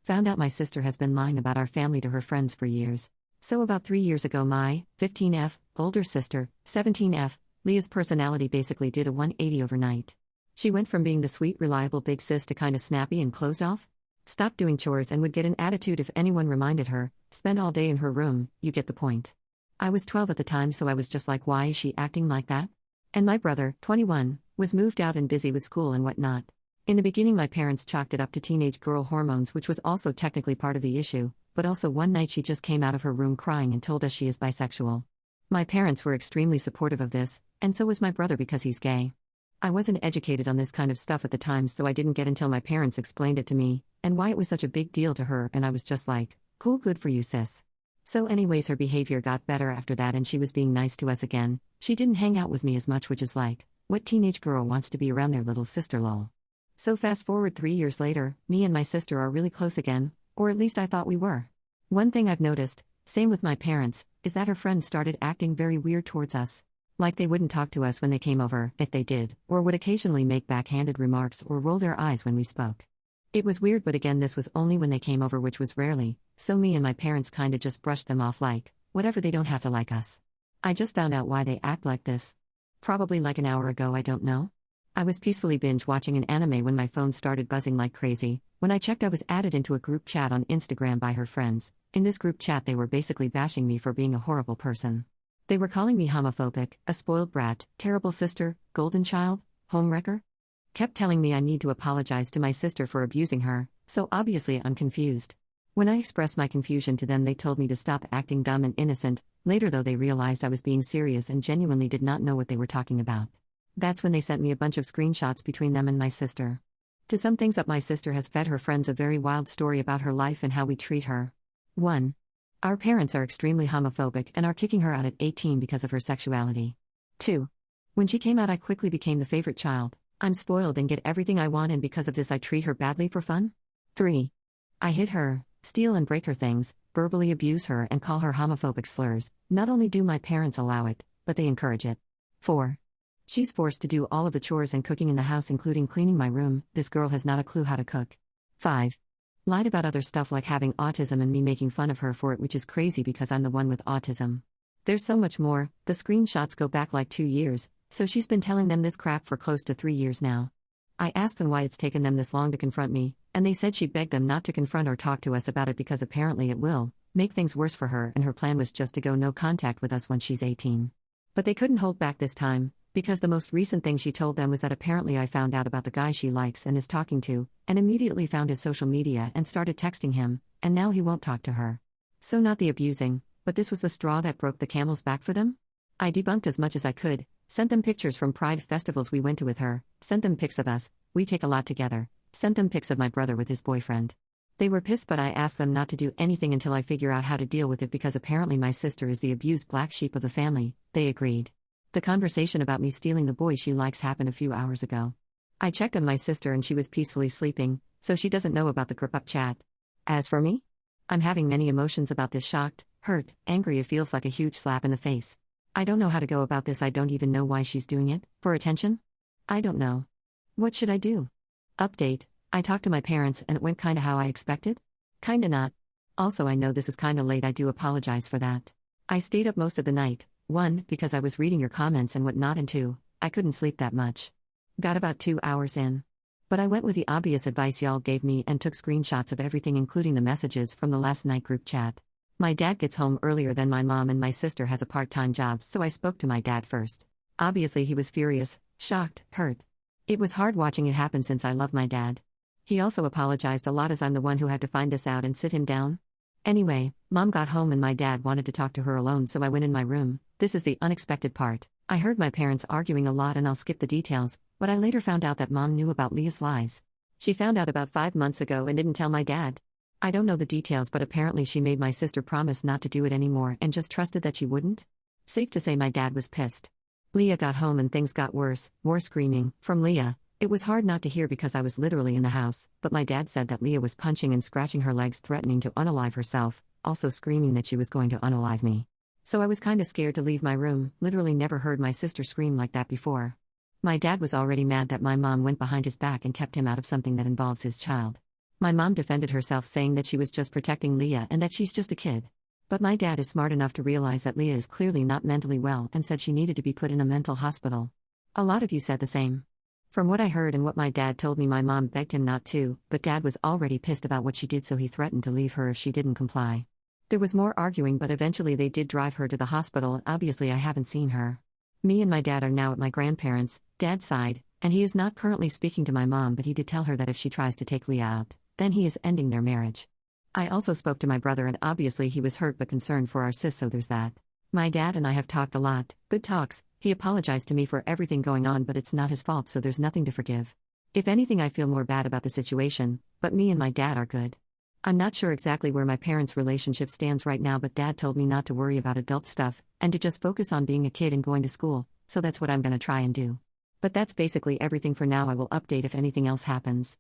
Found out my sister has been lying about our family to her friends for years. So about 3 years ago my, 15F, older sister, 17F, Leah's personality basically did a 180 overnight. She went from being the sweet, reliable big sis to kinda snappy and closed off. Stopped doing chores and would get an attitude if anyone reminded her, spent all day in her room, you get the point. I was 12 at the time, so I was just like, why is she acting like that? And my brother, 21, was moved out and busy with school and whatnot. In the beginning my parents chalked it up to teenage girl hormones, which was also technically part of the issue, but also one night she just came out of her room crying and told us she is bisexual. My parents were extremely supportive of this, and so was my brother because he's gay. I wasn't educated on this kind of stuff at the time, so I didn't get until my parents explained it to me, and why it was such a big deal to her, and I was just like, cool, good for you sis. So anyways, her behavior got better after that and she was being nice to us again. She didn't hang out with me as much, which is like, what teenage girl wants to be around their little sister lol. So fast forward 3 years later, me and my sister are really close again, or at least I thought we were. One thing I've noticed, same with my parents, is that her friends started acting very weird towards us. Like they wouldn't talk to us when they came over, if they did, or would occasionally make backhanded remarks or roll their eyes when we spoke. It was weird, but again this was only when they came over, which was rarely, so me and my parents kinda just brushed them off like, whatever, they don't have to like us. I just found out why they act like this. Probably like an hour ago, I don't know. I was peacefully binge watching an anime when my phone started buzzing like crazy. When I checked, I was added into a group chat on Instagram by her friends. In this group chat they were basically bashing me for being a horrible person. They were calling me homophobic, a spoiled brat, terrible sister, golden child, homewrecker. Kept telling me I need to apologize to my sister for abusing her, so obviously I'm confused. When I expressed my confusion to them, they told me to stop acting dumb and innocent. Later though, they realized I was being serious and genuinely did not know what they were talking about. That's when they sent me a bunch of screenshots between them and my sister. To sum things up, my sister has fed her friends a very wild story about her life and how we treat her. 1. Our parents are extremely homophobic and are kicking her out at 18 because of her sexuality. 2. When she came out, I quickly became the favorite child. I'm spoiled and get everything I want, and because of this I treat her badly for fun. 3. I hit her, steal and break her things, verbally abuse her and call her homophobic slurs. Not only do my parents allow it, but they encourage it. 4. She's forced to do all of the chores and cooking in the house, including cleaning my room. This girl has not a clue how to cook. 5. Lied about other stuff like having autism and me making fun of her for it, which is crazy because I'm the one with autism. There's so much more. The screenshots go back like 2 years, so she's been telling them this crap for close to 3 years now. I asked them why it's taken them this long to confront me, and they said she begged them not to confront or talk to us about it because apparently it will make things worse for her, and her plan was just to go no contact with us when she's 18. But they couldn't hold back this time, because the most recent thing she told them was that apparently I found out about the guy she likes and is talking to, and immediately found his social media and started texting him, and now he won't talk to her. So not the abusing, but this was the straw that broke the camel's back for them? I debunked as much as I could, sent them pictures from pride festivals we went to with her, sent them pics of us, we take a lot together, sent them pics of my brother with his boyfriend. They were pissed, but I asked them not to do anything until I figure out how to deal with it because apparently my sister is the abused black sheep of the family. They agreed. The conversation about me stealing the boy she likes happened a few hours ago. I checked on my sister and she was peacefully sleeping, so she doesn't know about the group up chat. As for me, I'm having many emotions about this: shocked, hurt, angry. It feels like a huge slap in the face. I don't know how to go about this. I don't even know why she's doing it. For attention? I don't know. What should I do? Update: I talked to my parents and it went kinda how I expected? Kinda not. Also, I know this is kinda late. I do apologize for that. I stayed up most of the night. 1, because I was reading your comments and whatnot, and 2, I couldn't sleep that much. Got about 2 hours in. But I went with the obvious advice y'all gave me and took screenshots of everything, including the messages from the last night group chat. My dad gets home earlier than my mom and my sister has a part-time job, so I spoke to my dad first. Obviously he was furious, shocked, hurt. It was hard watching it happen since I love my dad. He also apologized a lot as I'm the one who had to find this out and sit him down. Anyway, mom got home and my dad wanted to talk to her alone, so I went in my room. This is the unexpected part. I heard my parents arguing a lot and I'll skip the details, but I later found out that mom knew about Leah's lies. She found out about 5 months ago and didn't tell my dad. I don't know the details, but apparently she made my sister promise not to do it anymore and just trusted that she wouldn't. Safe to say my dad was pissed. Leah got home and things got worse, more screaming from Leah. It was hard not to hear because I was literally in the house, but my dad said that Leah was punching and scratching her legs, threatening to unalive herself, also screaming that she was going to unalive me. So I was kinda scared to leave my room. Literally never heard my sister scream like that before. My dad was already mad that my mom went behind his back and kept him out of something that involves his child. My mom defended herself, saying that she was just protecting Leah and that she's just a kid. But my dad is smart enough to realize that Leah is clearly not mentally well and said she needed to be put in a mental hospital. A lot of you said the same. From what I heard and what my dad told me, my mom begged him not to, but dad was already pissed about what she did, so he threatened to leave her if she didn't comply. There was more arguing, but eventually they did drive her to the hospital, and obviously I haven't seen her. Me and my dad are now at my grandparents' dad's side, and he is not currently speaking to my mom, but he did tell her that if she tries to take Leah out, then he is ending their marriage. I also spoke to my brother, and obviously he was hurt but concerned for our sis, so there's that. My dad and I have talked a lot, good talks. He apologized to me for everything going on, but it's not his fault, so there's nothing to forgive. If anything, I feel more bad about the situation, but me and my dad are good. I'm not sure exactly where my parents' relationship stands right now, but dad told me not to worry about adult stuff, and to just focus on being a kid and going to school, so that's what I'm gonna try and do. But that's basically everything for now. I will update if anything else happens.